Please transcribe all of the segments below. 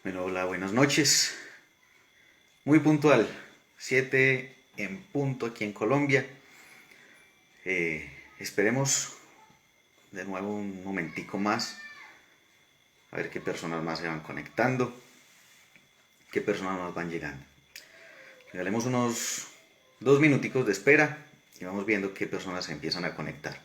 Bueno, hola, buenas noches. Muy puntual, 7 en punto aquí en Colombia. Esperemos de nuevo un momentico más, a ver qué personas más se van conectando, qué personas más van llegando. Regalemos unos 2 minuticos de espera y vamos viendo qué personas se empiezan a conectar.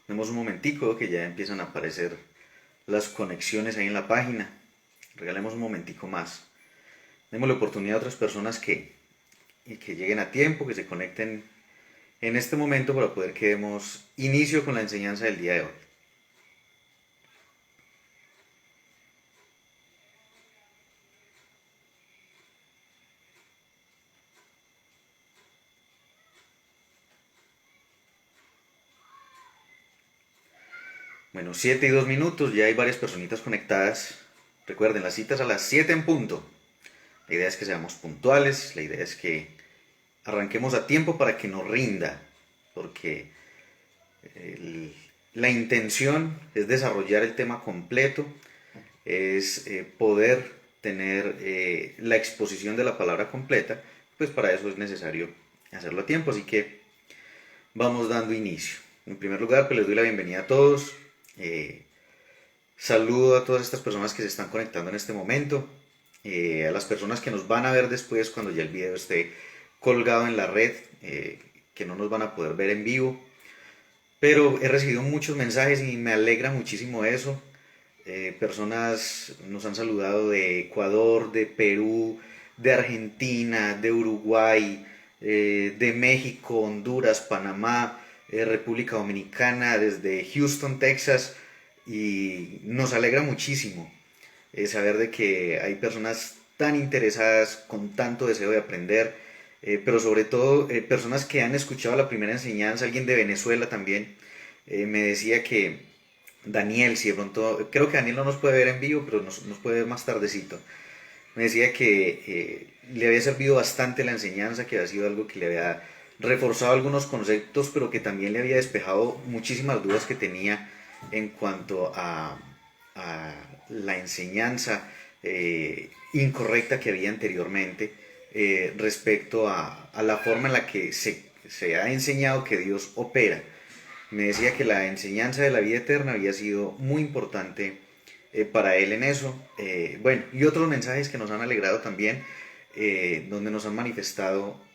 Vemos un momentico que ya empiezan a aparecer las conexiones ahí en la página. Regalemos un momentico más. Demos la oportunidad a otras personas que lleguen a tiempo, que se conecten en este momento para poder que demos inicio con la enseñanza del día de hoy. Bueno, 7:02, ya hay varias personitas conectadas. Recuerden, las citas a las 7 en punto. La idea es que seamos puntuales, la idea es que arranquemos a tiempo para que nos rinda, porque el- la intención es desarrollar el tema completo, es poder tener la exposición de la palabra completa, pues para eso es necesario hacerlo a tiempo, así que vamos dando inicio. En primer lugar, pues les doy la bienvenida a todos. Eh, Saludo a todas estas personas que se están conectando en este momento, a las personas que nos van a ver después cuando ya el video esté colgado en la red, que no nos van a poder ver en vivo. Pero he recibido muchos mensajes y me alegra muchísimo eso. Personas nos han saludado de Ecuador, de Perú, de Argentina, de Uruguay, de México, Honduras, Panamá, República Dominicana, desde Houston, Texas, y nos alegra muchísimo saber de que hay personas tan interesadas con tanto deseo de aprender, pero sobre todo personas que han escuchado la primera enseñanza. Alguien de Venezuela también me decía que Daniel, si de pronto, creo que Daniel no nos puede ver en vivo, pero nos puede ver más tardecito. Me decía que le había servido bastante la enseñanza, que había sido algo que le había reforzado algunos conceptos, pero que también le había despejado muchísimas dudas que tenía en cuanto a la enseñanza incorrecta que había anteriormente respecto a la forma en la que se ha enseñado que Dios opera. Me decía que la enseñanza de la vida eterna había sido muy importante para él en eso. Bueno, y otros mensajes que nos han alegrado también, donde nos han manifestado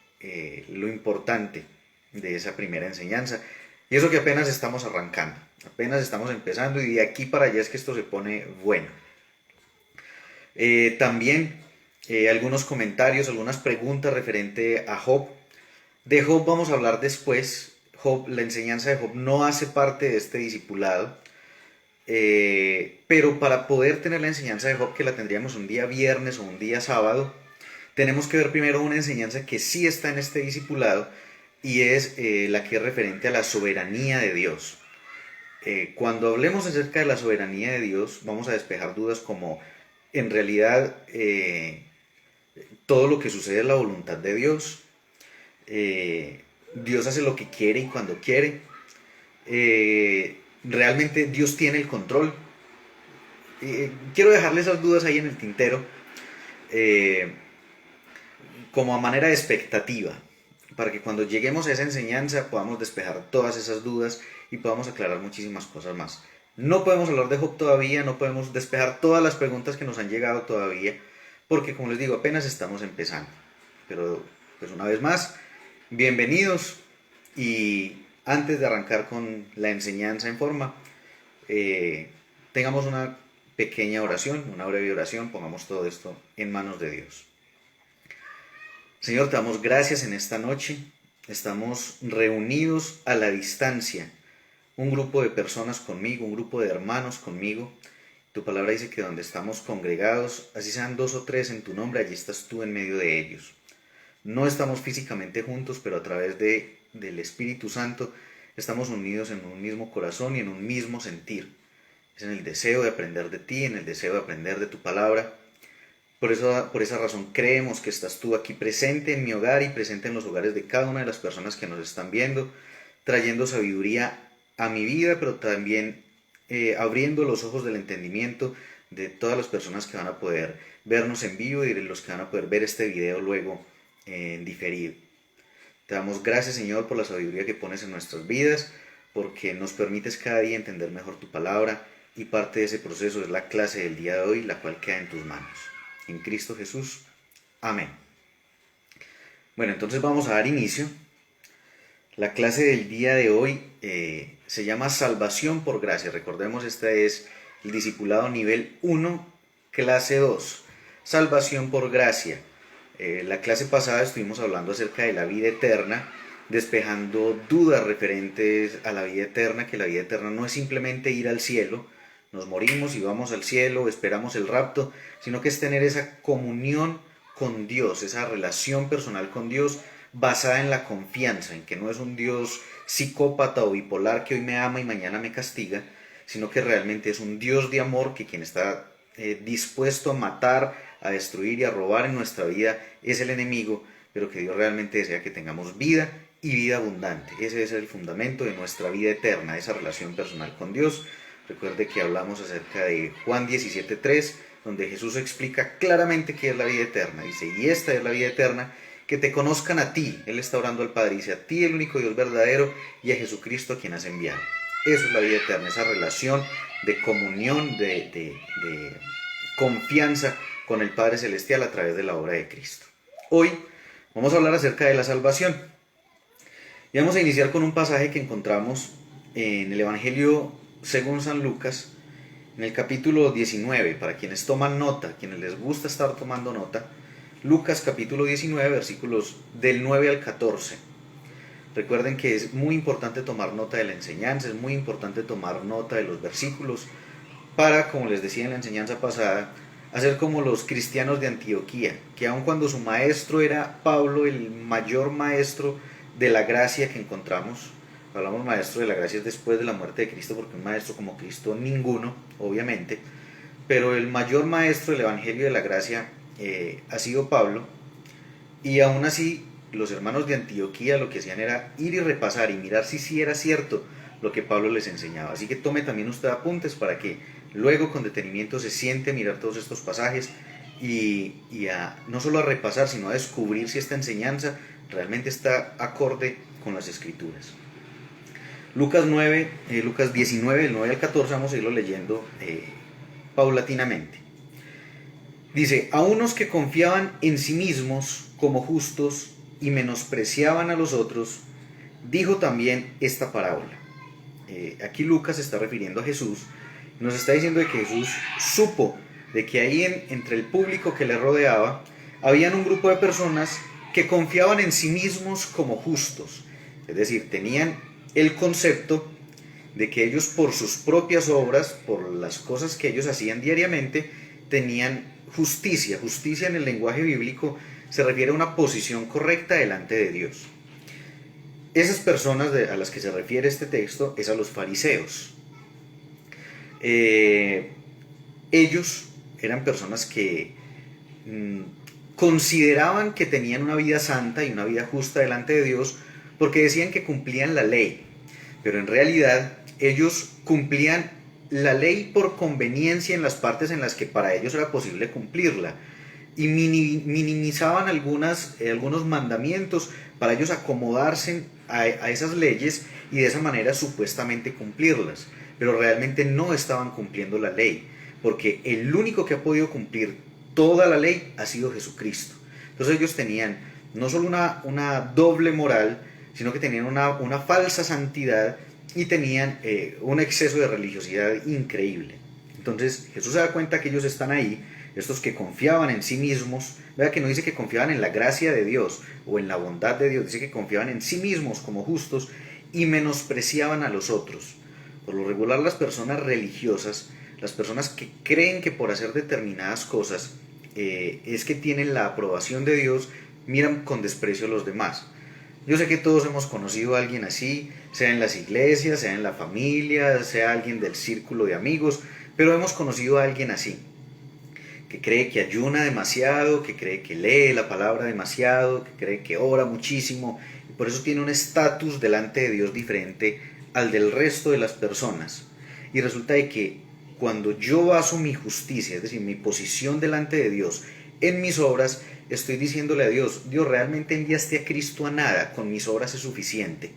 lo importante de esa primera enseñanza. Y eso que apenas estamos arrancando, apenas estamos empezando, y de aquí para allá es que esto se pone bueno. También algunos comentarios, algunas preguntas referente a Job. De Job vamos a hablar después. Job, la enseñanza de Job no hace parte de este discipulado, pero para poder tener la enseñanza de Job, que la tendríamos un día viernes o un día sábado, tenemos que ver primero una enseñanza que sí está en este discipulado, y es la que es referente a la soberanía de Dios. Cuando hablemos acerca de la soberanía de Dios, vamos a despejar dudas como en realidad todo lo que sucede es la voluntad de Dios. Dios hace lo que quiere y cuando quiere. Realmente Dios tiene el control. Quiero dejarle esas dudas ahí en el tintero, eh, como a manera de expectativa, para que cuando lleguemos a esa enseñanza podamos despejar todas esas dudas y podamos aclarar muchísimas cosas más. No podemos hablar de Job todavía, no podemos despejar todas las preguntas que nos han llegado todavía, porque como les digo, apenas estamos empezando. Pero pues una vez más, bienvenidos, y antes de arrancar con la enseñanza en forma, eh, tengamos una pequeña oración, una breve oración, pongamos todo esto en manos de Dios. Señor, te damos gracias en esta noche. Estamos reunidos a la distancia, un grupo de personas conmigo, un grupo de hermanos conmigo. Tu palabra dice que donde estamos congregados, así sean 2 o 3 en tu nombre, allí estás tú en medio de ellos. No estamos físicamente juntos, pero a través del Espíritu Santo estamos unidos en un mismo corazón y en un mismo sentir. Es en el deseo de aprender de ti, en el deseo de aprender de tu palabra. Por esa razón creemos que estás tú aquí presente en mi hogar y presente en los hogares de cada una de las personas que nos están viendo, trayendo sabiduría a mi vida, pero también abriendo los ojos del entendimiento de todas las personas que van a poder vernos en vivo y de los que van a poder ver este video luego en diferido. Te damos gracias, Señor, por la sabiduría que pones en nuestras vidas, porque nos permites cada día entender mejor tu palabra, y parte de ese proceso es la clase del día de hoy, la cual queda en tus manos. En Cristo Jesús. Amén. Bueno, entonces vamos a dar inicio. La clase del día de hoy se llama Salvación por Gracia. Recordemos, este es el discipulado nivel 1, clase 2. Salvación por Gracia. La clase pasada estuvimos hablando acerca de la vida eterna, despejando dudas referentes a la vida eterna, que la vida eterna no es simplemente ir al cielo, nos morimos y vamos al cielo, esperamos el rapto, sino que es tener esa comunión con Dios, esa relación personal con Dios basada en la confianza, en que no es un Dios psicópata o bipolar que hoy me ama y mañana me castiga, sino que realmente es un Dios de amor, que quien está dispuesto a matar, a destruir y a robar en nuestra vida es el enemigo, pero que Dios realmente desea que tengamos vida y vida abundante. Ese es el fundamento de nuestra vida eterna, esa relación personal con Dios. Recuerde que hablamos acerca de Juan 17:3, donde Jesús explica claramente qué es la vida eterna. Dice, y esta es la vida eterna, que te conozcan a ti. Él está orando al Padre, dice, a ti el único Dios verdadero y a Jesucristo a quien has enviado. Eso es la vida eterna, esa relación de comunión, de confianza con el Padre Celestial a través de la obra de Cristo. Hoy vamos a hablar acerca de la salvación. Y vamos a iniciar con un pasaje que encontramos en el Evangelio según San Lucas, en el capítulo 19, para quienes toman nota, quienes les gusta estar tomando nota, Lucas capítulo 19, versículos del 9 al 14. Recuerden que es muy importante tomar nota de la enseñanza, es muy importante tomar nota de los versículos, para, como les decía en la enseñanza pasada, hacer como los cristianos de Antioquía, que aun cuando su maestro era Pablo, el mayor maestro de la gracia que encontramos, hablamos maestro de la gracia después de la muerte de Cristo, porque un maestro como Cristo ninguno, obviamente, pero el mayor maestro del Evangelio de la gracia ha sido Pablo, y aún así los hermanos de Antioquía lo que hacían era ir y repasar y mirar si sí era cierto lo que Pablo les enseñaba. Así que tome también usted apuntes para que luego con detenimiento se siente a mirar todos estos pasajes y no solo a repasar, sino a descubrir si esta enseñanza realmente está acorde con las Escrituras. Lucas 19, del 9 al 14, vamos a irlo leyendo paulatinamente. Dice, a unos que confiaban en sí mismos como justos y menospreciaban a los otros, dijo también esta parábola. Aquí Lucas se está refiriendo a Jesús, nos está diciendo de que Jesús supo de que ahí entre el público que le rodeaba, habían un grupo de personas que confiaban en sí mismos como justos, es decir, tenían el concepto de que ellos por sus propias obras, por las cosas que ellos hacían diariamente, tenían justicia. Justicia en el lenguaje bíblico se refiere a una posición correcta delante de Dios. Esas personas a las que se refiere este texto es a los fariseos. Ellos eran personas que consideraban que tenían una vida santa y una vida justa delante de Dios porque decían que cumplían la ley, pero en realidad ellos cumplían la ley por conveniencia en las partes en las que para ellos era posible cumplirla, y minimizaban algunos mandamientos para ellos acomodarse a esas leyes y de esa manera supuestamente cumplirlas, pero realmente no estaban cumpliendo la ley, porque el único que ha podido cumplir toda la ley ha sido Jesucristo. Entonces ellos tenían no solo una doble moral, sino que tenían una falsa santidad y tenían un exceso de religiosidad increíble. Entonces Jesús se da cuenta que ellos están ahí, estos que confiaban en sí mismos. Vea que no dice que confiaban en la gracia de Dios o en la bondad de Dios, dice que confiaban en sí mismos como justos y menospreciaban a los otros. Por lo regular, las personas religiosas, las personas que creen que por hacer determinadas cosas es que tienen la aprobación de Dios, miran con desprecio a los demás. Yo sé que todos hemos conocido a alguien así, sea en las iglesias, sea en la familia, sea alguien del círculo de amigos, pero hemos conocido a alguien así, que cree que ayuna demasiado, que cree que lee la palabra demasiado, que cree que ora muchísimo, y por eso tiene un estatus delante de Dios diferente al del resto de las personas. Y resulta de que cuando yo baso mi justicia, es decir, mi posición delante de Dios, en mis obras, estoy diciéndole a Dios, Dios, realmente enviaste a Cristo a nada, con mis obras es suficiente.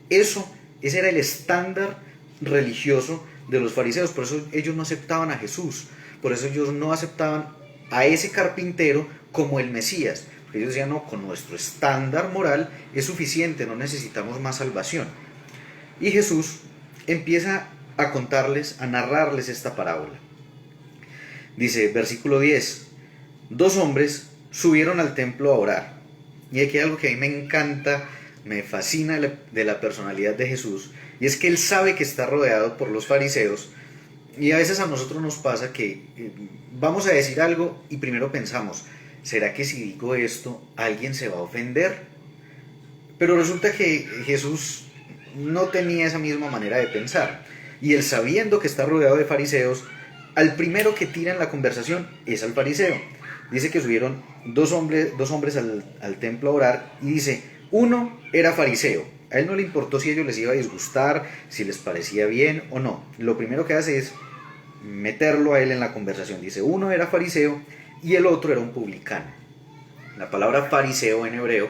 Ese era el estándar religioso de los fariseos, por eso ellos no aceptaban a Jesús, por eso ellos no aceptaban a ese carpintero como el Mesías. Ellos decían, no, con nuestro estándar moral es suficiente, no necesitamos más salvación. Y Jesús empieza a contarles, a narrarles esta parábola. Dice, versículo 10, 2 hombres subieron al templo a orar. Y aquí hay algo que a mí me encanta, me fascina de la personalidad de Jesús, y es que Él sabe que está rodeado por los fariseos, y a veces a nosotros nos pasa que vamos a decir algo y primero pensamos, ¿será que si digo esto alguien se va a ofender? Pero resulta que Jesús no tenía esa misma manera de pensar, y Él, sabiendo que está rodeado de fariseos, al primero que tira en la conversación es al fariseo. Dice que subieron dos hombres al templo a orar, y dice, uno era fariseo. A él no le importó si a ellos les iba a disgustar, si les parecía bien o no. Lo primero que hace es meterlo a él en la conversación. Dice, uno era fariseo y el otro era un publicano. La palabra fariseo en hebreo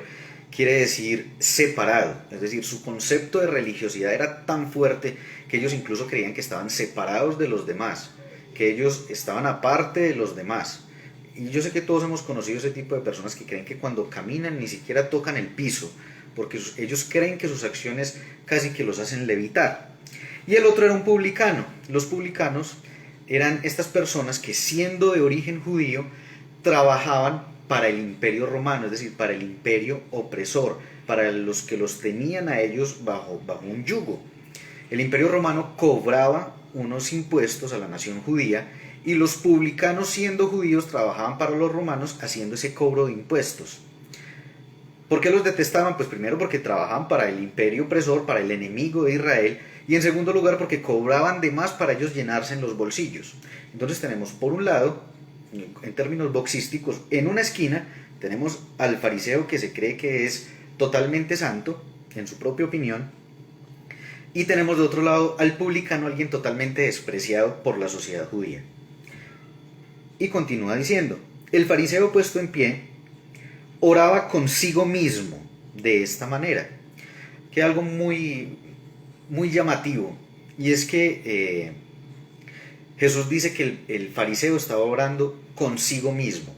quiere decir separado, es decir, su concepto de religiosidad era tan fuerte que ellos incluso creían que estaban separados de los demás, que ellos estaban aparte de los demás. Y yo sé que todos hemos conocido ese tipo de personas que creen que cuando caminan ni siquiera tocan el piso, porque ellos creen que sus acciones casi que los hacen levitar. Y el otro era un publicano. Los publicanos eran estas personas que, siendo de origen judío, trabajaban para el imperio romano, es decir, para el imperio opresor, para los que los tenían a ellos bajo un yugo. El imperio romano cobraba unos impuestos a la nación judía, y los publicanos, siendo judíos, trabajaban para los romanos haciendo ese cobro de impuestos. ¿Por qué los detestaban? Pues primero porque trabajaban para el imperio opresor, para el enemigo de Israel, y en segundo lugar porque cobraban de más para ellos llenarse en los bolsillos. Entonces tenemos, por un lado, en términos boxísticos, en una esquina tenemos al fariseo que se cree que es totalmente santo, en su propia opinión, y tenemos de otro lado al publicano, alguien totalmente despreciado por la sociedad judía. Y continúa diciendo, el fariseo puesto en pie oraba consigo mismo de esta manera, que es algo muy, muy llamativo, y es que Jesús dice que el fariseo estaba orando consigo mismo.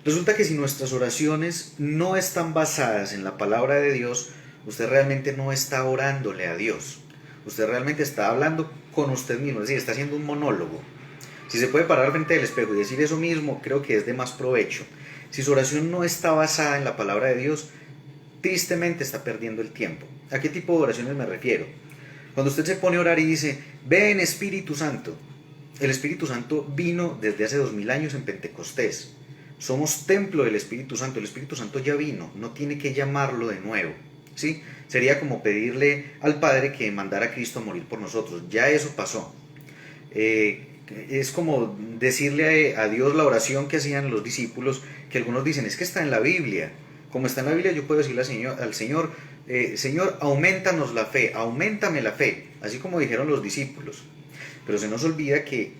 Resulta que si nuestras oraciones no están basadas en la palabra de Dios, usted realmente no está orándole a Dios, usted realmente está hablando con usted mismo, es decir, está haciendo un monólogo. Si se puede parar frente al espejo y decir eso mismo, creo que es de más provecho. Si su oración no está basada en la palabra de Dios, tristemente está perdiendo el tiempo. ¿A qué tipo de oraciones me refiero? Cuando usted se pone a orar y dice, ven Espíritu Santo. El Espíritu Santo vino desde hace 2000 años en Pentecostés. Somos templo del Espíritu Santo. El Espíritu Santo ya vino, no tiene que llamarlo de nuevo, ¿sí? Sería como pedirle al Padre que mandara a Cristo a morir por nosotros. Ya eso pasó. Es como decirle a Dios la oración que hacían los discípulos, que algunos dicen, es que está en la Biblia. Como está en la Biblia, yo puedo decirle al Señor, Señor, aumentanos la fe, aumentame la fe, así como dijeron los discípulos. Pero se nos olvida que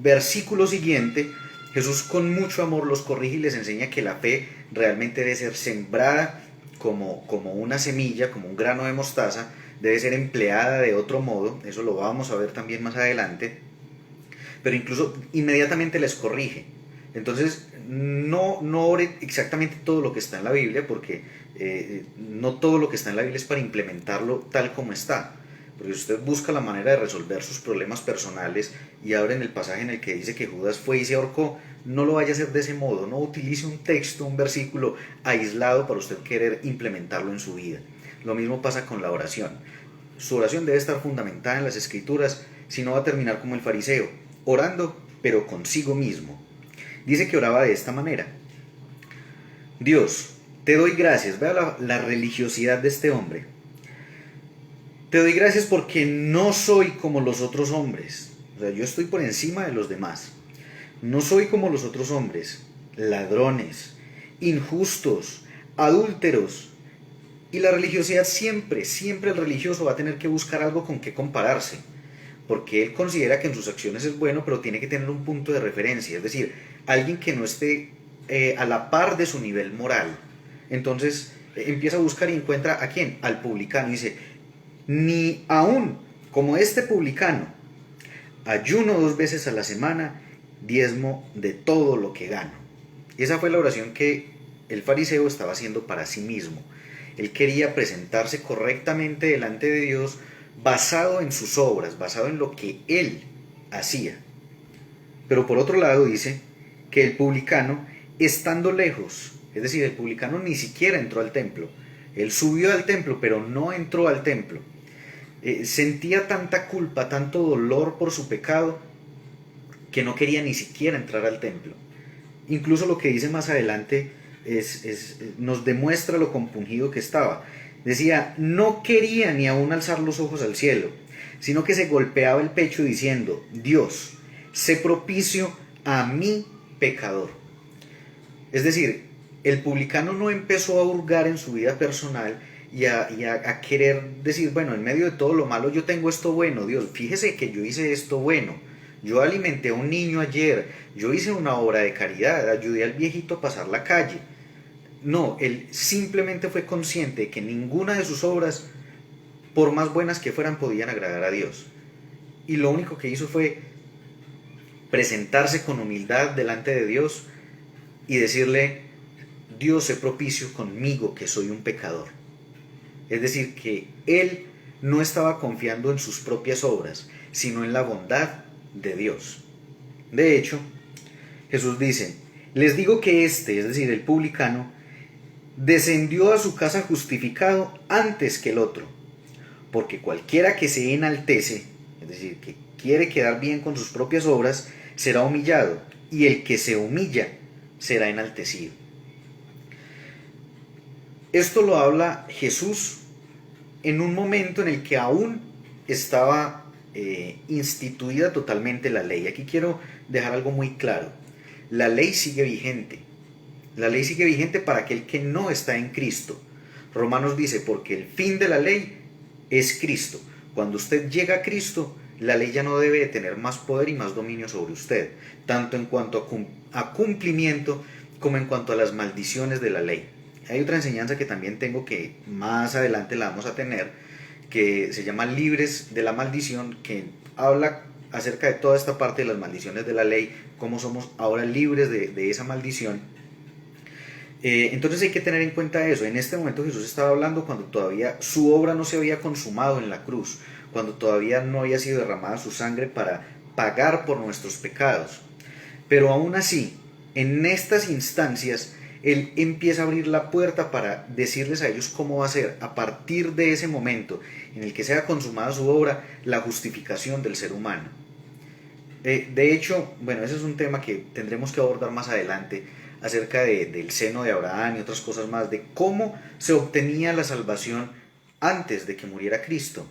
versículo siguiente, Jesús con mucho amor los corrige y les enseña que la fe realmente debe ser sembrada como una semilla, como un grano de mostaza, debe ser empleada de otro modo, eso lo vamos a ver también más adelante, pero incluso inmediatamente les corrige. Entonces, no ore exactamente todo lo que está en la Biblia, porque no todo lo que está en la Biblia es para implementarlo tal como está. Porque si usted busca la manera de resolver sus problemas personales y abre en el pasaje en el que dice que Judas fue y se ahorcó, no lo vaya a hacer de ese modo. No utilice un texto, un versículo aislado para usted querer implementarlo en su vida. Lo mismo pasa con la oración. Su oración debe estar fundamentada en las Escrituras, si no va a terminar como el fariseo, orando pero consigo mismo. Dice que oraba de esta manera: Dios, te doy gracias. Vea la religiosidad de este hombre. Te doy gracias porque no soy como los otros hombres. O sea, yo estoy por encima de los demás. No soy como los otros hombres, ladrones, injustos, adúlteros. Y la religiosidad siempre el religioso va a tener que buscar algo con qué compararse, porque él considera que en sus acciones es bueno, pero tiene que tener un punto de referencia, es decir, alguien que no esté a la par de su nivel moral. Entonces empieza a buscar y encuentra ¿a quién? Al publicano. Y dice, ni aún como este publicano, ayuno 2 veces a la semana, diezmo de todo lo que gano. Esa fue la oración que el fariseo estaba haciendo para sí mismo. Él quería presentarse correctamente delante de Dios basado en sus obras, basado en lo que él hacía. Pero por otro lado dice que el publicano, estando lejos, es decir, el publicano ni siquiera entró al templo. Él subió al templo, pero no entró al templo. Sentía tanta culpa, tanto dolor por su pecado, que no quería ni siquiera entrar al templo. Incluso lo que dice más adelante nos demuestra lo compungido que estaba. Decía, no quería ni aún alzar los ojos al cielo, sino que se golpeaba el pecho diciendo, Dios, sé propicio a mi pecador. Es decir, el publicano no empezó a hurgar en su vida personal y a querer decir, bueno, en medio de todo lo malo yo tengo esto bueno, Dios, fíjese que yo hice esto bueno. Yo alimenté a un niño ayer, yo hice una obra de caridad, ayudé al viejito a pasar la calle. No, él simplemente fue consciente de que ninguna de sus obras, por más buenas que fueran, podían agradar a Dios. Y lo único que hizo fue presentarse con humildad delante de Dios y decirle, Dios, sé propicio conmigo que soy un pecador. Es decir, que él no estaba confiando en sus propias obras, sino en la bondad de Dios. De hecho, Jesús dice, les digo que es decir, el publicano, descendió a su casa justificado antes que el otro, porque cualquiera que se enaltece, es decir, que quiere quedar bien con sus propias obras, será humillado, y el que se humilla será enaltecido. Esto lo habla Jesús en un momento en el que aún estaba instituida totalmente la ley. Aquí quiero dejar algo muy claro. La ley sigue vigente. La ley sigue vigente para aquel que no está en Cristo. Romanos dice, porque el fin de la ley es Cristo. Cuando usted llega a Cristo, la ley ya no debe de tener más poder y más dominio sobre usted, tanto en cuanto a cumplimiento como en cuanto a las maldiciones de la ley. Hay otra enseñanza que también tengo que más adelante la vamos a tener, que se llama Libres de la Maldición, que habla acerca de toda esta parte de las maldiciones de la ley, cómo somos ahora libres de esa maldición. Entonces hay que tener en cuenta eso. En este momento Jesús estaba hablando cuando todavía su obra no se había consumado en la cruz, cuando todavía no había sido derramada su sangre para pagar por nuestros pecados. Pero aún así, en estas instancias, Él empieza a abrir la puerta para decirles a ellos cómo va a ser, a partir de ese momento en el que sea consumada su obra, la justificación del ser humano. De hecho, bueno, ese es un tema que tendremos que abordar más adelante, acerca del seno de Abraham y otras cosas más, de cómo se obtenía la salvación antes de que muriera Cristo.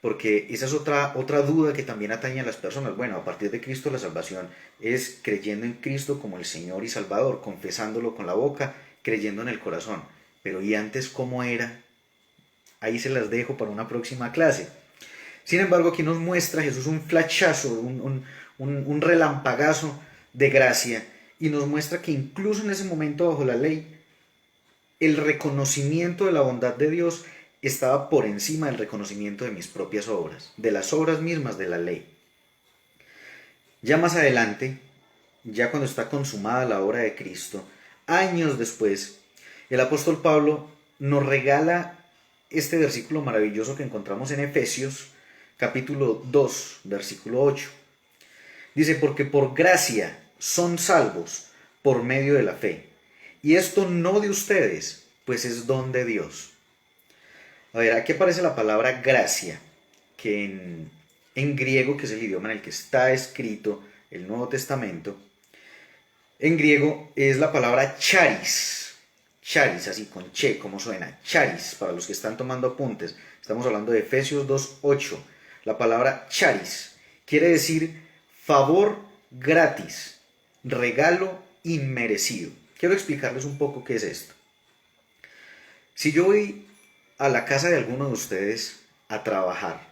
Porque esa es otra duda que también atañe a las personas. Bueno, a partir de Cristo la salvación es creyendo en Cristo como el Señor y Salvador, confesándolo con la boca, creyendo en el corazón. Pero ¿y antes cómo era? Ahí se las dejo para una próxima clase. Sin embargo, aquí nos muestra Jesús un flachazo, un relampagazo de gracia, y nos muestra que incluso en ese momento bajo la ley, el reconocimiento de la bondad de Dios estaba por encima del reconocimiento de mis propias obras, de las obras mismas de la ley. Ya más adelante, ya cuando está consumada la obra de Cristo, años después, el apóstol Pablo nos regala este versículo maravilloso que encontramos en Efesios, capítulo 2, versículo 8. Dice, porque por gracia son salvos por medio de la fe. Y esto no de ustedes, pues es don de Dios. A ver, aquí aparece la palabra gracia, que en griego, que es el idioma en el que está escrito el Nuevo Testamento, en griego es la palabra charis. Charis, así con che, como suena. Charis, para los que están tomando apuntes. Estamos hablando de Efesios 2:8. La palabra charis quiere decir favor gratis, regalo inmerecido. Quiero explicarles un poco qué es esto. Si yo voy a la casa de alguno de ustedes a trabajar,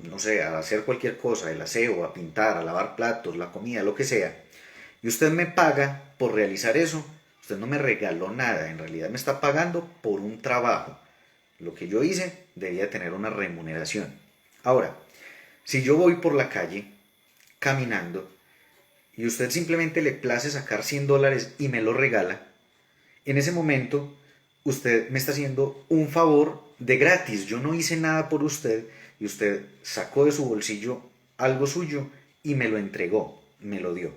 no sé, a hacer cualquier cosa, el aseo, a pintar, a lavar platos, la comida, lo que sea, y usted me paga por realizar eso, usted no me regaló nada, en realidad me está pagando por un trabajo. Lo que yo hice debía tener una remuneración. Ahora, si yo voy por la calle caminando y usted simplemente le place sacar $100 y me lo regala, en ese momento usted me está haciendo un favor de gratis. Yo no hice nada por usted y usted sacó de su bolsillo algo suyo y me lo entregó, me lo dio.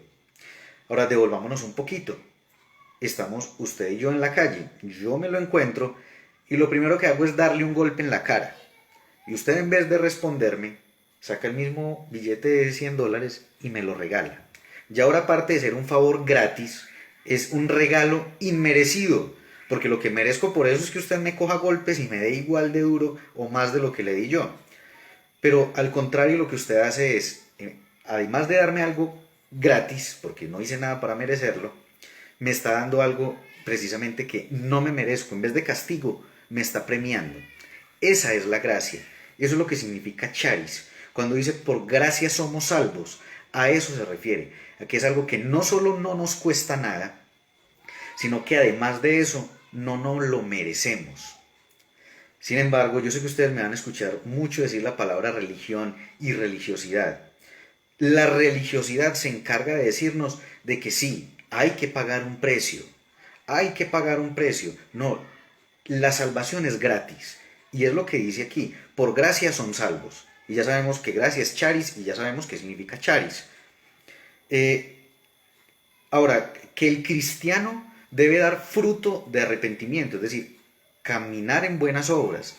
Ahora devolvámonos un poquito. Estamos usted y yo en la calle, yo me lo encuentro y lo primero que hago es darle un golpe en la cara. Y usted, en vez de responderme, saca el mismo billete de $100 y me lo regala. Y ahora, aparte de ser un favor gratis, es un regalo inmerecido, porque lo que merezco por eso es que usted me coja golpes y me dé igual de duro o más de lo que le di yo. Pero al contrario, lo que usted hace es, además de darme algo gratis, porque no hice nada para merecerlo, me está dando algo precisamente que no me merezco. En vez de castigo, me está premiando. Esa es la gracia. Eso es lo que significa charis. Cuando dice por gracia somos salvos, a eso se refiere. A que es algo que no solo no nos cuesta nada, sino que además de eso no nos lo merecemos. Sin embargo, yo sé que ustedes me van a escuchar mucho decir la palabra religión y religiosidad. La religiosidad se encarga de decirnos de que sí, hay que pagar un precio. Hay que pagar un precio. No, la salvación es gratis. Y es lo que dice aquí, por gracia son salvos. Y ya sabemos que gracia es charis y ya sabemos qué significa charis. Ahora, que el cristiano debe dar fruto de arrepentimiento, es decir, caminar en buenas obras,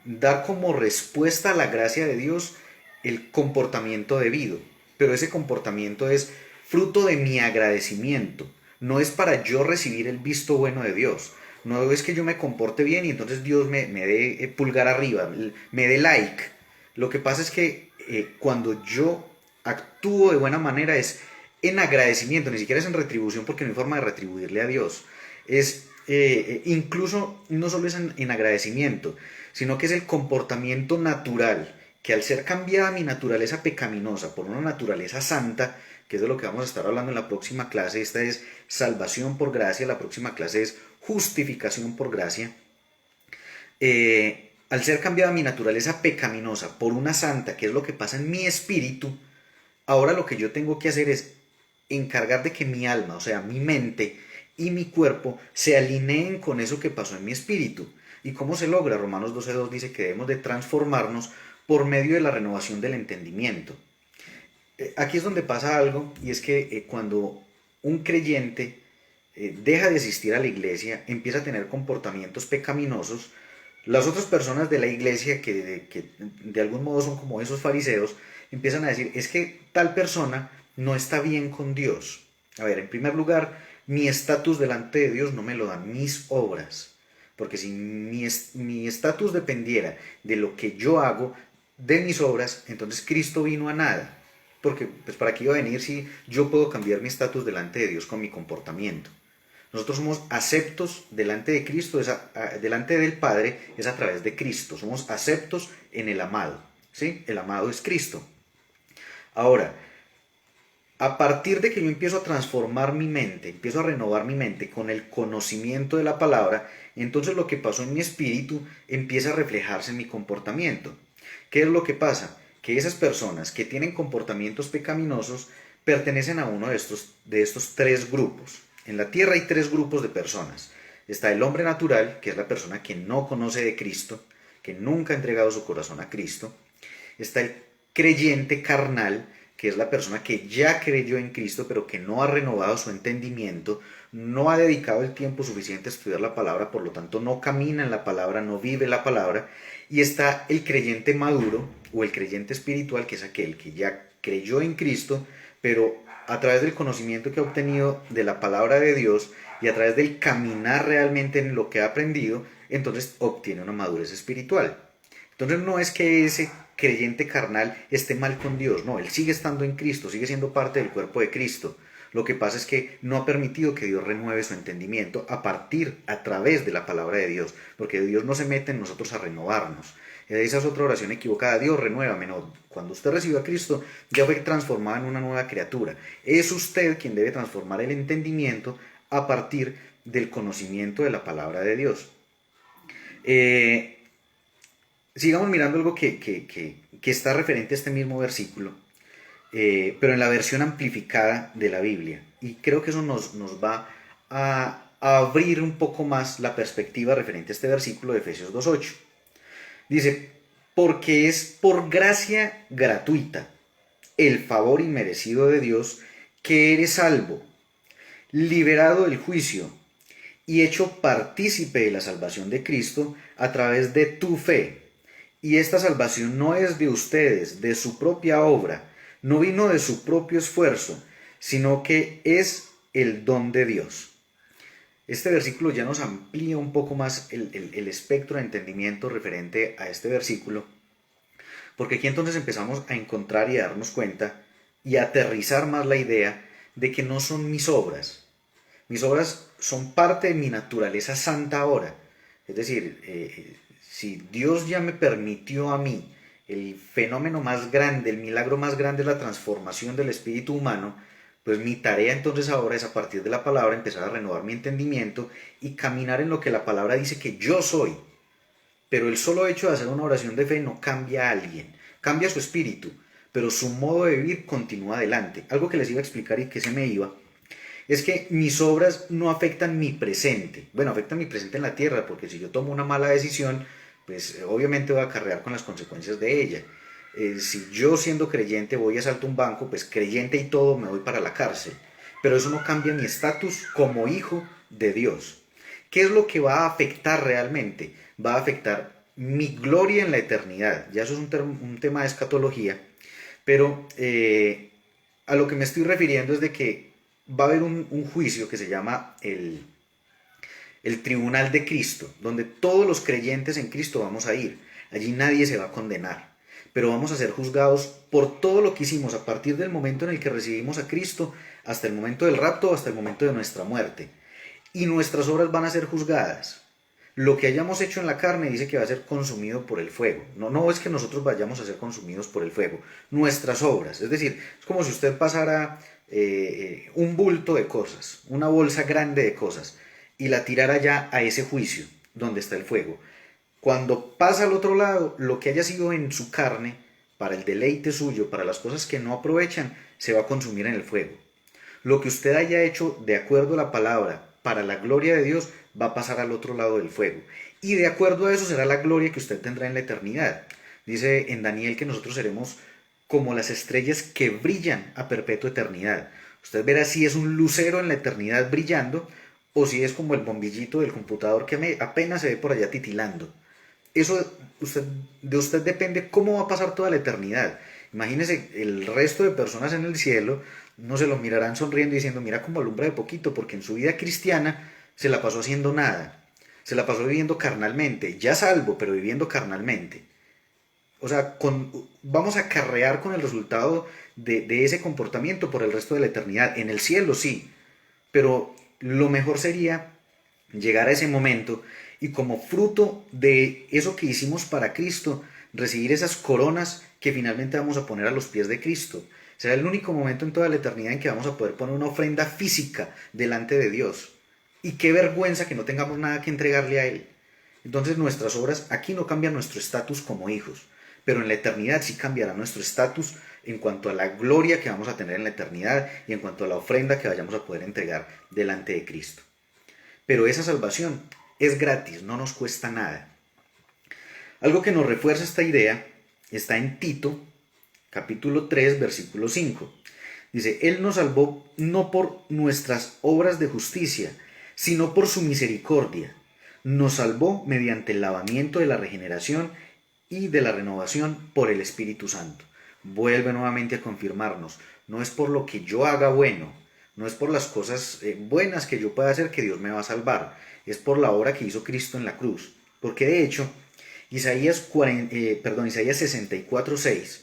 dar como respuesta a la gracia de Dios el comportamiento debido. Pero ese comportamiento es fruto de mi agradecimiento, no es para yo recibir el visto bueno de Dios. No es que yo me comporte bien y entonces Dios me dé pulgar arriba, me dé like. Lo que pasa es que cuando yo actúo de buena manera es en agradecimiento, ni siquiera es en retribución porque no hay forma de retribuirle a Dios. Es incluso no solo es en agradecimiento, sino que es el comportamiento natural, que al ser cambiada mi naturaleza pecaminosa por una naturaleza santa, que es de lo que vamos a estar hablando en la próxima clase, esta es salvación por gracia, la próxima clase es justificación por gracia, al ser cambiada mi naturaleza pecaminosa por una santa, que es lo que pasa en mi espíritu, ahora lo que yo tengo que hacer es encargar de que mi alma, o sea, mi mente y mi cuerpo se alineen con eso que pasó en mi espíritu. ¿Y cómo se logra? Romanos 12:2 dice que debemos de transformarnos por medio de la renovación del entendimiento. Aquí es donde pasa algo, y es que cuando un creyente deja de asistir a la iglesia, empieza a tener comportamientos pecaminosos, las otras personas de la iglesia, que de algún modo son como esos fariseos, empiezan a decir, es que tal persona no está bien con Dios. A ver, en primer lugar, mi estatus delante de Dios no me lo dan mis obras, porque si mi estatus dependiera de lo que yo hago, de mis obras, entonces Cristo vino a nada. Porque, pues, ¿para qué iba a venir si yo puedo cambiar mi estatus delante de Dios con mi comportamiento? Nosotros somos aceptos delante de Cristo, delante del Padre, es a través de Cristo. Somos aceptos en el amado, ¿sí? El amado es Cristo. Ahora, a partir de que yo empiezo a transformar mi mente, empiezo a renovar mi mente con el conocimiento de la palabra, entonces lo que pasó en mi espíritu empieza a reflejarse en mi comportamiento. ¿Qué es lo que pasa? Que esas personas que tienen comportamientos pecaminosos pertenecen a uno de estos tres grupos. En la tierra hay tres grupos de personas. Está el hombre natural, que es la persona que no conoce de Cristo, que nunca ha entregado su corazón a Cristo. Está el creyente carnal, que es la persona que ya creyó en Cristo, pero que no ha renovado su entendimiento, no ha dedicado el tiempo suficiente a estudiar la palabra, por lo tanto no camina en la palabra, no vive la palabra. Y está el creyente maduro o el creyente espiritual, que es aquel que ya creyó en Cristo, pero a través del conocimiento que ha obtenido de la palabra de Dios y a través del caminar realmente en lo que ha aprendido, entonces obtiene una madurez espiritual. Entonces no es que ese creyente carnal esté mal con Dios, no, él sigue estando en Cristo, sigue siendo parte del cuerpo de Cristo. Lo que pasa es que no ha permitido que Dios renueve su entendimiento a través de la palabra de Dios, porque Dios no se mete en nosotros a renovarnos. Esa es otra oración equivocada. Dios, renuévame. No, cuando usted recibe a Cristo, ya fue transformado en una nueva criatura. Es usted quien debe transformar el entendimiento a partir del conocimiento de la palabra de Dios. Sigamos mirando algo que está referente a este mismo versículo, pero en la versión amplificada de la Biblia. Y creo que eso nos va a abrir un poco más la perspectiva referente a este versículo de Efesios 2.8. Dice, porque es por gracia gratuita, el favor inmerecido de Dios, que eres salvo, liberado del juicio y hecho partícipe de la salvación de Cristo a través de tu fe. Y esta salvación no es de ustedes, de su propia obra, no vino de su propio esfuerzo, sino que es el don de Dios. Este versículo ya nos amplía un poco más el espectro de entendimiento referente a este versículo, porque aquí entonces empezamos a encontrar y a darnos cuenta y a aterrizar más la idea de que no son mis obras. Mis obras son parte de mi naturaleza santa ahora. Es decir, si Dios ya me permitió a mí el fenómeno más grande, el milagro más grande es la transformación del espíritu humano, pues mi tarea entonces ahora es a partir de la palabra empezar a renovar mi entendimiento y caminar en lo que la palabra dice que yo soy. Pero el solo hecho de hacer una oración de fe no cambia a alguien, cambia su espíritu, pero su modo de vivir continúa adelante. Algo que les iba a explicar y que se me iba, es que mis obras no afectan mi presente. Bueno, afectan mi presente en la tierra, porque si yo tomo una mala decisión, pues obviamente voy a acarrear con las consecuencias de ella. Si yo siendo creyente voy a asaltar un banco, pues creyente y todo me voy para la cárcel. Pero eso no cambia mi estatus como hijo de Dios. ¿Qué es lo que va a afectar realmente? Va a afectar mi gloria en la eternidad. Ya eso es un tema de escatología. Pero a lo que me estoy refiriendo es de que va a haber un juicio que se llama el tribunal de Cristo, donde todos los creyentes en Cristo vamos a ir. Allí nadie se va a condenar, pero vamos a ser juzgados por todo lo que hicimos a partir del momento en el que recibimos a Cristo hasta el momento del rapto, hasta el momento de nuestra muerte. Y nuestras obras van a ser juzgadas. Lo que hayamos hecho en la carne dice que va a ser consumido por el fuego. No es que nosotros vayamos a ser consumidos por el fuego. Nuestras obras. Es decir, es como si usted pasara un bulto de cosas, una bolsa grande de cosas, y la tirara ya a ese juicio donde está el fuego. Cuando pasa al otro lado, lo que haya sido en su carne, para el deleite suyo, para las cosas que no aprovechan, se va a consumir en el fuego. Lo que usted haya hecho de acuerdo a la palabra, para la gloria de Dios, va a pasar al otro lado del fuego. Y de acuerdo a eso será la gloria que usted tendrá en la eternidad. Dice en Daniel que nosotros seremos como las estrellas que brillan a perpetua eternidad. Usted verá si es un lucero en la eternidad brillando o si es como el bombillito del computador que apenas se ve por allá titilando. Eso de usted depende cómo va a pasar toda la eternidad. Imagínese el resto de personas en el cielo, no se lo mirarán sonriendo y diciendo, mira cómo alumbra de poquito, porque en su vida cristiana se la pasó haciendo nada, se la pasó viviendo carnalmente, ya salvo, pero viviendo carnalmente. O sea, vamos a acarrear con el resultado de ese comportamiento por el resto de la eternidad. En el cielo sí, pero lo mejor sería llegar a ese momento y como fruto de eso que hicimos para Cristo, recibir esas coronas que finalmente vamos a poner a los pies de Cristo. Será el único momento en toda la eternidad en que vamos a poder poner una ofrenda física delante de Dios. Y qué vergüenza que no tengamos nada que entregarle a Él. Entonces nuestras obras aquí no cambian nuestro estatus como hijos, pero en la eternidad sí cambiará nuestro estatus en cuanto a la gloria que vamos a tener en la eternidad y en cuanto a la ofrenda que vayamos a poder entregar delante de Cristo. pero esa salvación es gratis, no nos cuesta nada. Algo que nos refuerza esta idea está en Tito, capítulo 3, versículo 5. Dice, Él nos salvó no por nuestras obras de justicia, sino por su misericordia. Nos salvó mediante el lavamiento de la regeneración y de la renovación por el Espíritu Santo. Vuelve nuevamente a confirmarnos, no es por lo que yo haga bueno, no es por las cosas buenas que yo pueda hacer que Dios me va a salvar, es por la obra que hizo Cristo en la cruz. Porque de hecho, Isaías 64:6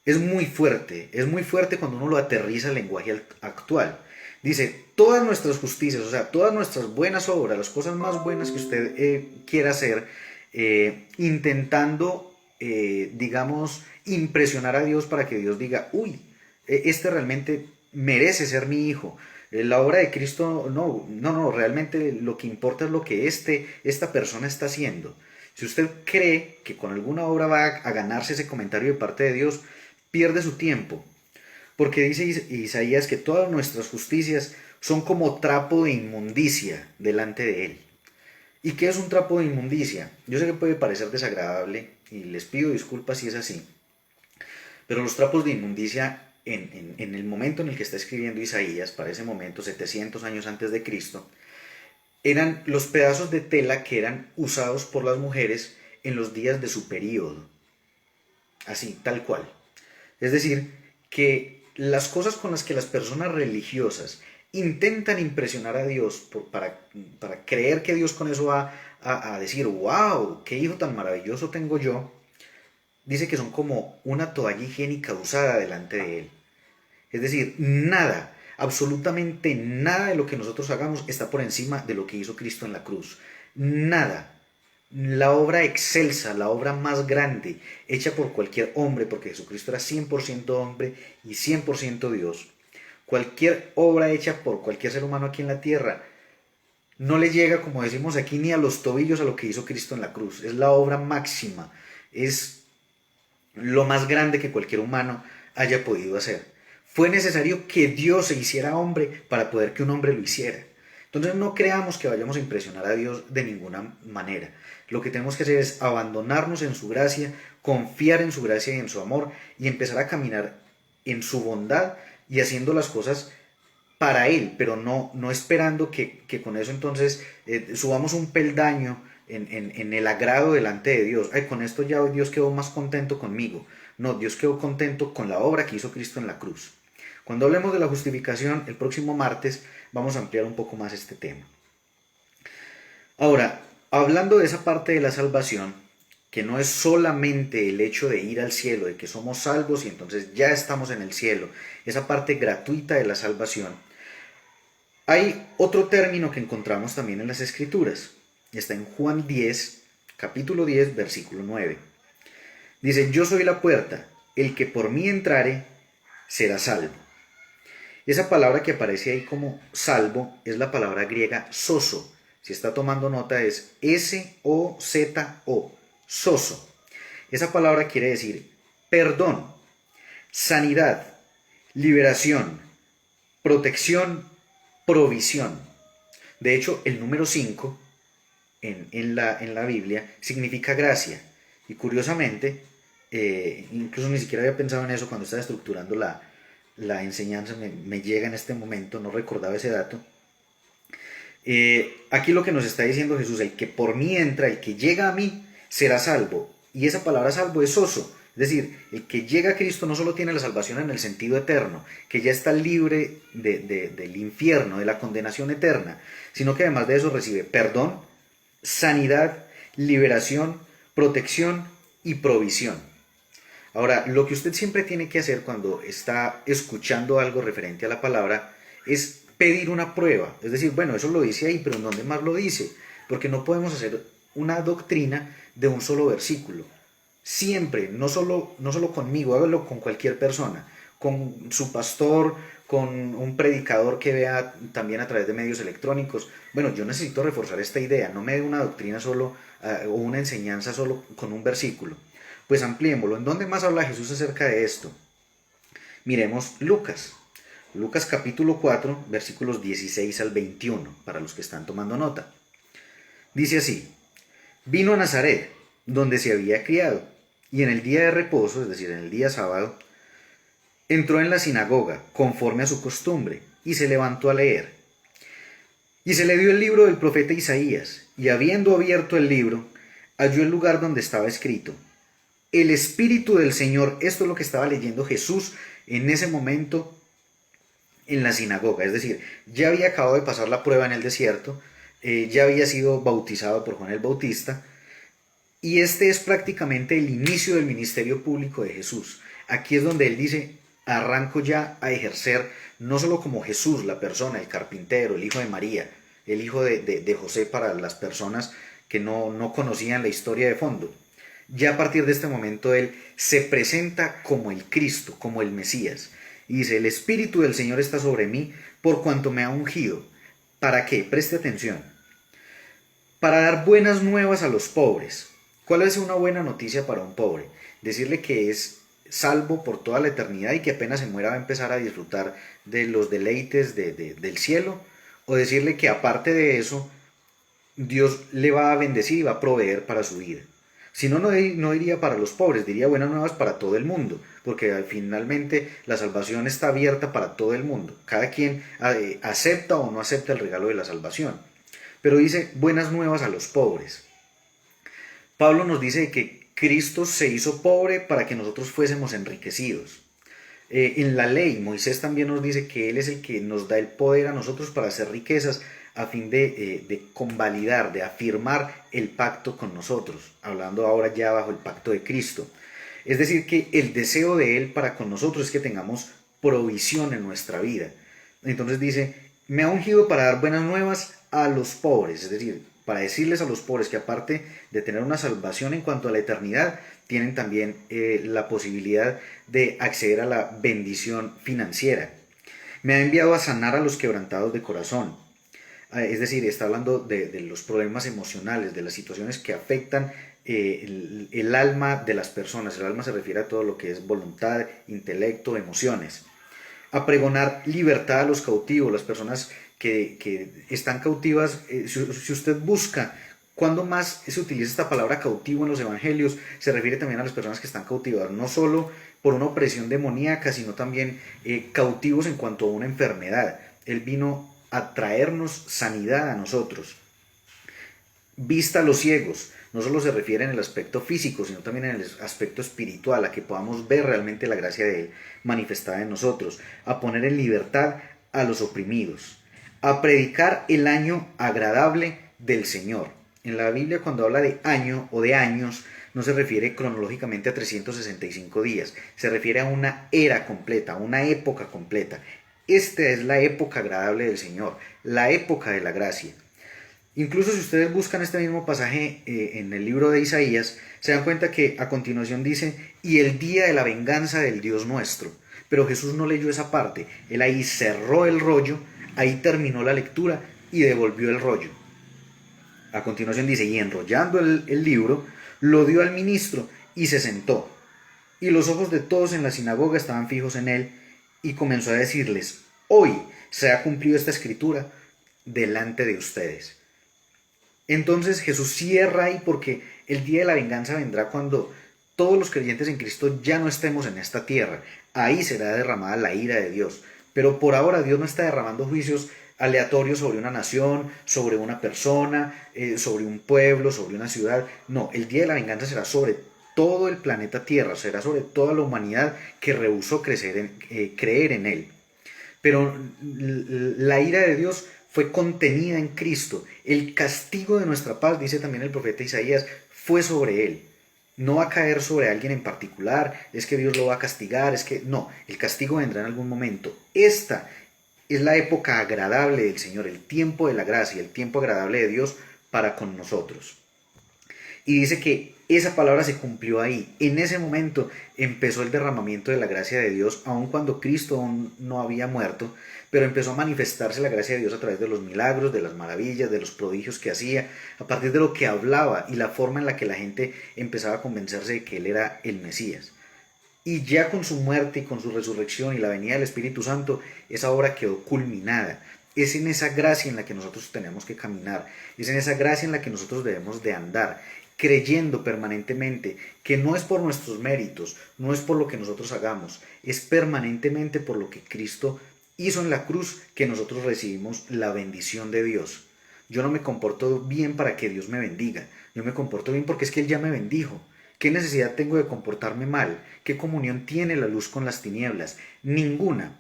es muy fuerte cuando uno lo aterriza al lenguaje actual. Dice, todas nuestras justicias, o sea, todas nuestras buenas obras, las cosas más buenas que usted quiera hacer, intentando, digamos, impresionar a Dios para que Dios diga, uy, este realmente merece ser mi hijo. La obra de Cristo, no, realmente lo que importa es lo que esta persona está haciendo. Si usted cree que con alguna obra va a ganarse ese comentario de parte de Dios, pierde su tiempo. Porque dice Isaías que todas nuestras justicias son como trapo de inmundicia delante de Él. ¿Y qué es un trapo de inmundicia? Yo sé que puede parecer desagradable y les pido disculpas si es así. Pero los trapos de inmundicia en el momento en el que está escribiendo Isaías, para ese momento, 700 años antes de Cristo, eran los pedazos de tela que eran usados por las mujeres en los días de su período. Así, tal cual. Es decir, que las cosas con las que las personas religiosas intentan impresionar a Dios para creer que Dios con eso va a decir, wow, qué hijo tan maravilloso tengo yo, dice que son como una toalla higiénica usada delante de Él. Es decir, nada, absolutamente nada de lo que nosotros hagamos está por encima de lo que hizo Cristo en la cruz. Nada. La obra excelsa, la obra más grande, hecha por cualquier hombre, porque Jesucristo era 100% hombre y 100% Dios. Cualquier obra hecha por cualquier ser humano aquí en la tierra no le llega, como decimos aquí, ni a los tobillos a lo que hizo Cristo en la cruz. Es la obra máxima, es lo más grande que cualquier humano haya podido hacer. Fue necesario que Dios se hiciera hombre para poder que un hombre lo hiciera. Entonces no creamos que vayamos a impresionar a Dios de ninguna manera. Lo que tenemos que hacer es abandonarnos en su gracia, confiar en su gracia y en su amor y empezar a caminar en su bondad y haciendo las cosas para Él, pero no esperando que con eso entonces subamos un peldaño en el agrado delante de Dios. Ay, con esto ya Dios quedó más contento conmigo. No, Dios quedó contento con la obra que hizo Cristo en la cruz. Cuando hablemos de la justificación, el próximo martes vamos a ampliar un poco más este tema. Ahora, hablando de esa parte de la salvación, que no es solamente el hecho de ir al cielo, de que somos salvos y entonces ya estamos en el cielo, esa parte gratuita de la salvación, hay otro término que encontramos también en las Escrituras. Está en Juan 10, capítulo 10, versículo 9. Dice, yo soy la puerta, el que por mí entrare será salvo. Esa palabra que aparece ahí como salvo es la palabra griega sozo. Si está tomando nota es S-O-Z-O, sozo. Esa palabra quiere decir perdón, sanidad, liberación, protección, provisión. De hecho, el número 5 en la Biblia significa gracia. Y curiosamente, incluso ni siquiera había pensado en eso cuando estaba estructurando la enseñanza, me llega en este momento, no recordaba ese dato. Aquí lo que nos está diciendo Jesús, el que por mí entra, el que llega a mí, será salvo. Y esa palabra salvo es oso. Es decir, el que llega a Cristo no solo tiene la salvación en el sentido eterno, que ya está libre del infierno, de la condenación eterna, sino que además de eso recibe perdón, sanidad, liberación, protección y provisión. Ahora, lo que usted siempre tiene que hacer cuando está escuchando algo referente a la palabra es pedir una prueba. Es decir, bueno, eso lo dice ahí, pero ¿en dónde más lo dice? Porque no podemos hacer una doctrina de un solo versículo. Siempre, no solo conmigo, hágalo con cualquier persona, con su pastor, con un predicador que vea también a través de medios electrónicos. Bueno, yo necesito reforzar esta idea, no me dé una doctrina solo o una enseñanza solo con un versículo. Pues ampliémoslo. ¿En dónde más habla Jesús acerca de esto? Miremos Lucas. Lucas capítulo 4, versículos 16 al 21, para los que están tomando nota. Dice así: vino a Nazaret, donde se había criado, y en el día de reposo, es decir, en el día sábado, entró en la sinagoga, conforme a su costumbre, y se levantó a leer. Y se le dio el libro del profeta Isaías, y habiendo abierto el libro, halló el lugar donde estaba escrito: el Espíritu del Señor. Esto es lo que estaba leyendo Jesús en ese momento en la sinagoga, es decir, ya había acabado de pasar la prueba en el desierto, ya había sido bautizado por Juan el Bautista, y este es prácticamente el inicio del ministerio público de Jesús. Aquí es donde él dice: arranco ya a ejercer, no solo como Jesús, la persona, el carpintero, el hijo de María, el hijo de José para las personas que no conocían la historia de fondo. Ya a partir de este momento él se presenta como el Cristo, como el Mesías. Y dice: el Espíritu del Señor está sobre mí, por cuanto me ha ungido. ¿Para qué? Preste atención. Para dar buenas nuevas a los pobres. ¿Cuál es una buena noticia para un pobre? Decirle que es salvo por toda la eternidad y que apenas se muera va a empezar a disfrutar de los deleites del cielo. O decirle que aparte de eso, Dios le va a bendecir y va a proveer para su vida. Si no, no diría para los pobres, diría buenas nuevas para todo el mundo, porque finalmente la salvación está abierta para todo el mundo. Cada quien acepta o no acepta el regalo de la salvación. Pero dice buenas nuevas a los pobres. Pablo nos dice que Cristo se hizo pobre para que nosotros fuésemos enriquecidos. En la ley, Moisés también nos dice que Él es el que nos da el poder a nosotros para hacer riquezas a fin de convalidar, de afirmar el pacto con nosotros, hablando ahora ya bajo el pacto de Cristo. Es decir, que el deseo de Él para con nosotros es que tengamos provisión en nuestra vida. Entonces dice: me ha ungido para dar buenas nuevas a los pobres, es decir, para decirles a los pobres que aparte de tener una salvación en cuanto a la eternidad, tienen también la posibilidad de acceder a la bendición financiera. Me ha enviado a sanar a los quebrantados de corazón. Es decir, está hablando de los problemas emocionales, de las situaciones que afectan el alma de las personas. El alma se refiere a todo lo que es voluntad, intelecto, emociones. A pregonar libertad a los cautivos, las personas que están cautivas. Si usted busca cuando más se utiliza esta palabra cautivo en los evangelios, se refiere también a las personas que están cautivadas, no solo por una opresión demoníaca, sino también cautivos en cuanto a una enfermedad. Él vino a traernos sanidad a nosotros. Vista a los ciegos, no solo se refiere en el aspecto físico, sino también en el aspecto espiritual, a que podamos ver realmente la gracia de Él manifestada en nosotros. A poner en libertad a los oprimidos. A predicar el año agradable del Señor. En la Biblia, cuando habla de año o de años, no se refiere cronológicamente a 365 días, se refiere a una era completa, a una época completa. Esta es la época agradable del Señor, la época de la gracia. Incluso si ustedes buscan este mismo pasaje en el libro de Isaías, se dan cuenta que a continuación dice: y el día de la venganza del Dios nuestro. Pero Jesús no leyó esa parte, él ahí cerró el rollo, ahí terminó la lectura y devolvió el rollo. A continuación dice: y enrollando el libro, lo dio al ministro y se sentó. Y los ojos de todos en la sinagoga estaban fijos en él, y comenzó a decirles: hoy se ha cumplido esta escritura delante de ustedes. Entonces Jesús cierra ahí, porque el día de la venganza vendrá cuando todos los creyentes en Cristo ya no estemos en esta tierra. Ahí será derramada la ira de Dios. Pero por ahora Dios no está derramando juicios aleatorios sobre una nación, sobre una persona, sobre un pueblo, sobre una ciudad. No, el día de la venganza será sobre todo el planeta Tierra, será sobre toda la humanidad que rehusó creer en Él. Pero la ira de Dios fue contenida en Cristo. El castigo de nuestra paz, dice también el profeta Isaías, fue sobre Él. No va a caer sobre alguien en particular, es que Dios lo va a castigar, es que no, el castigo vendrá en algún momento. Esta es la época agradable del Señor, el tiempo de la gracia, el tiempo agradable de Dios para con nosotros. Y dice que esa palabra se cumplió ahí. En ese momento empezó el derramamiento de la gracia de Dios, aun cuando Cristo aún no había muerto, pero empezó a manifestarse la gracia de Dios a través de los milagros, de las maravillas, de los prodigios que hacía, a partir de lo que hablaba y la forma en la que la gente empezaba a convencerse de que Él era el Mesías. y ya con su muerte y con su resurrección y la venida del Espíritu Santo, esa obra quedó culminada. Es en esa gracia en la que nosotros tenemos que caminar, es en esa gracia en la que nosotros debemos de andar, creyendo permanentemente que no es por nuestros méritos, no es por lo que nosotros hagamos, es permanentemente por lo que Cristo hizo en la cruz que nosotros recibimos la bendición de Dios. Yo no me comporto bien para que Dios me bendiga, yo me comporto bien porque es que Él ya me bendijo. ¿Qué necesidad tengo de comportarme mal? ¿Qué comunión tiene la luz con las tinieblas? Ninguna.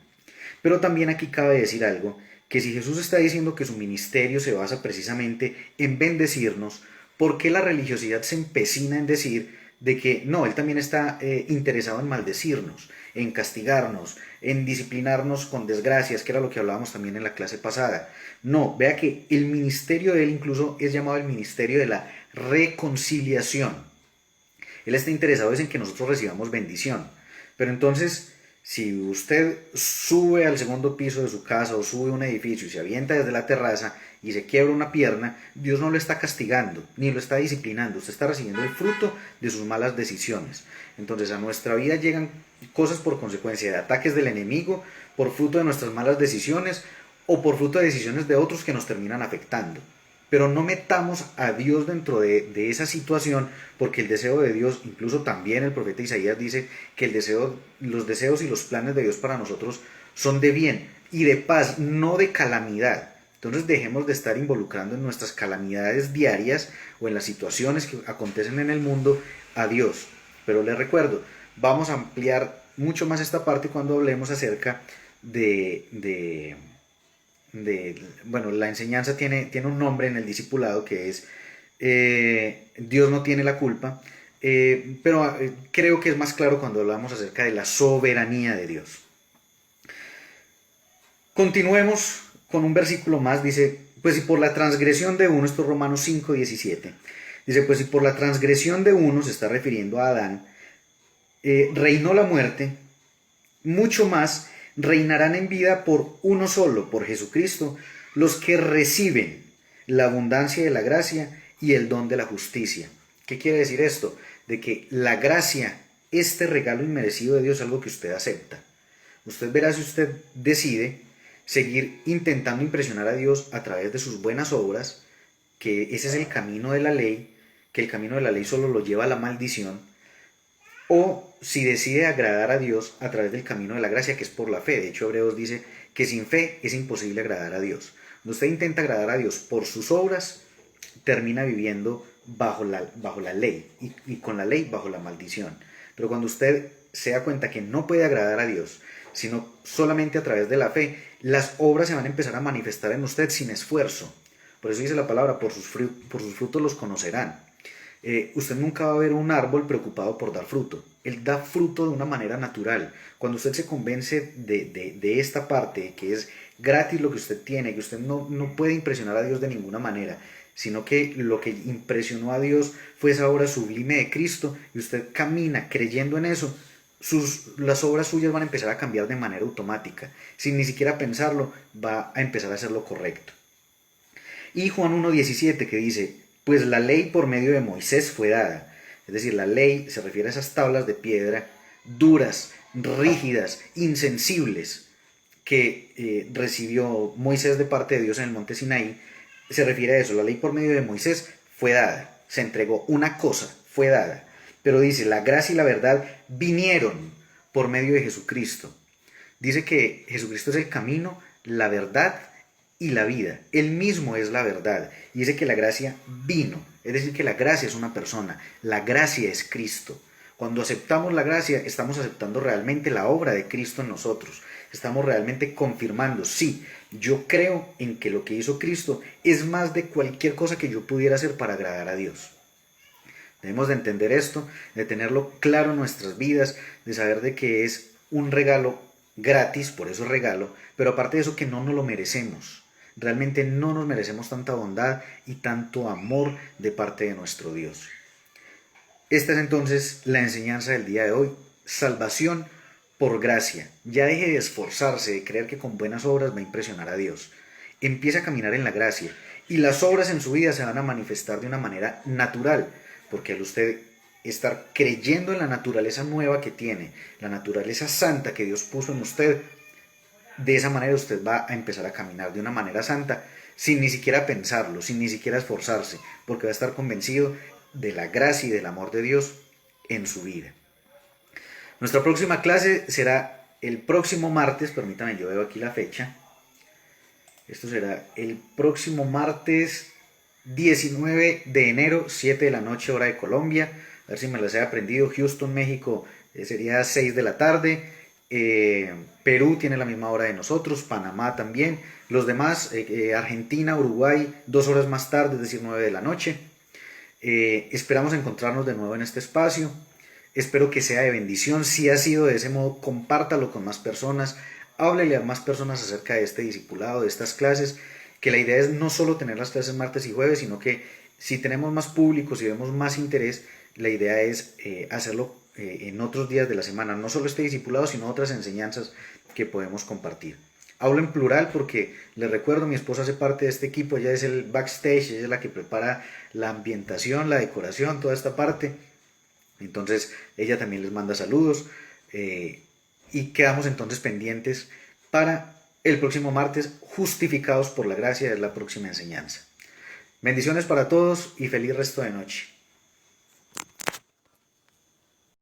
Pero también aquí cabe decir algo, que si Jesús está diciendo que su ministerio se basa precisamente en bendecirnos, ¿por qué la religiosidad se empecina en decir de que no, Él también está interesado en maldecirnos, en castigarnos, en disciplinarnos con desgracias, que era lo que hablábamos también en la clase pasada? No, vea que el ministerio de Él incluso es llamado el ministerio de la reconciliación. Él está interesado en que nosotros recibamos bendición. Pero entonces, si usted sube al segundo piso de su casa o sube a un edificio y se avienta desde la terraza y se quiebra una pierna, Dios no lo está castigando, ni lo está disciplinando. Usted está recibiendo el fruto de sus malas decisiones. Entonces a nuestra vida llegan cosas por consecuencia de ataques del enemigo, por fruto de nuestras malas decisiones o por fruto de decisiones de otros que nos terminan afectando. Pero no metamos a Dios dentro de esa situación, porque el deseo de Dios, incluso también el profeta Isaías dice que los deseos y los planes de Dios para nosotros son de bien y de paz, no de calamidad. Entonces dejemos de estar involucrando en nuestras calamidades diarias o en las situaciones que acontecen en el mundo a Dios. Pero les recuerdo, vamos a ampliar mucho más esta parte cuando hablemos acerca bueno, la enseñanza tiene un nombre en el discipulado que es Dios no tiene la culpa, pero creo que es más claro cuando hablamos acerca de la soberanía de Dios. Continuemos con un versículo más, dice, pues si por la transgresión de uno, esto es Romanos 5:17, dice, pues si por la transgresión de uno, se está refiriendo a Adán, reinó la muerte, mucho más reinarán en vida por uno solo, por Jesucristo, los que reciben la abundancia de la gracia y el don de la justicia. ¿Qué quiere decir esto? De que la gracia, este regalo inmerecido de Dios, es algo que usted acepta. Usted verá si usted decide seguir intentando impresionar a Dios a través de sus buenas obras, que ese es el camino de la ley, que el camino de la ley solo lo lleva a la maldición, o si decide agradar a Dios a través del camino de la gracia, que es por la fe. De hecho, Hebreos dice que sin fe es imposible agradar a Dios. Cuando usted intenta agradar a Dios por sus obras, termina viviendo bajo la ley y con la ley bajo la maldición. Pero cuando usted se da cuenta que no puede agradar a Dios, sino solamente a través de la fe, las obras se van a empezar a manifestar en usted sin esfuerzo. Por eso dice la palabra, por sus frutos los conocerán. Usted nunca va a ver un árbol preocupado por dar fruto. Él da fruto de una manera natural. Cuando usted se convence de esta parte, que es gratis lo que usted tiene, que usted no puede impresionar a Dios de ninguna manera, sino que lo que impresionó a Dios fue esa obra sublime de Cristo, y usted camina creyendo en eso, las obras suyas van a empezar a cambiar de manera automática. Sin ni siquiera pensarlo, va a empezar a hacer lo correcto. Y Juan 1:17 que dice, pues la ley por medio de Moisés fue dada. Es decir, la ley se refiere a esas tablas de piedra duras, rígidas, insensibles que recibió Moisés de parte de Dios en el monte Sinaí. Se refiere a eso, la ley por medio de Moisés fue dada, se entregó una cosa, fue dada. Pero dice, la gracia y la verdad vinieron por medio de Jesucristo. Dice que Jesucristo es el camino, la verdad y la vida. Él mismo es la verdad. Y dice que la gracia vino. Es decir, que la gracia es una persona. La gracia es Cristo. Cuando aceptamos la gracia, estamos aceptando realmente la obra de Cristo en nosotros. Estamos realmente confirmando, sí, yo creo en que lo que hizo Cristo es más de cualquier cosa que yo pudiera hacer para agradar a Dios. Debemos de entender esto, de tenerlo claro en nuestras vidas, de saber de que es un regalo gratis, por eso es regalo, pero aparte de eso que no nos lo merecemos. Realmente no nos merecemos tanta bondad y tanto amor de parte de nuestro Dios. Esta es entonces la enseñanza del día de hoy, salvación por gracia. Ya deje de esforzarse, de creer que con buenas obras va a impresionar a Dios. Empiece a caminar en la gracia y las obras en su vida se van a manifestar de una manera natural, porque al usted estar creyendo en la naturaleza nueva que tiene, la naturaleza santa que Dios puso en usted. De esa manera usted va a empezar a caminar de una manera santa, sin ni siquiera pensarlo, sin ni siquiera esforzarse, porque va a estar convencido de la gracia y del amor de Dios en su vida. Nuestra próxima clase será el próximo martes, permítame, yo veo aquí la fecha. Esto será el próximo martes 19 de enero, 7 de la noche, hora de Colombia. A ver si me las he aprendido. Houston, México, sería 6 de la tarde. Perú tiene la misma hora de nosotros, Panamá también. Los demás, Argentina, Uruguay, 2 horas más tarde, es decir, 9 de la noche. Esperamos encontrarnos de nuevo en este espacio. Espero que sea de bendición. Si ha sido de ese modo, compártalo con más personas. Háblele a más personas acerca de este discipulado, de estas clases. Que la idea es no solo tener las clases martes y jueves, sino que si tenemos más público, si vemos más interés, la idea es hacerlo en otros días de la semana. No solo este discipulado, sino otras enseñanzas que podemos compartir. Hablo en plural porque les recuerdo, mi esposa hace parte de este equipo, ella es el backstage, ella es la que prepara la ambientación, la decoración, toda esta parte. Entonces ella también les manda saludos y quedamos entonces pendientes para el próximo martes, justificados por la gracia, es la próxima enseñanza. Bendiciones para todos y feliz resto de noche.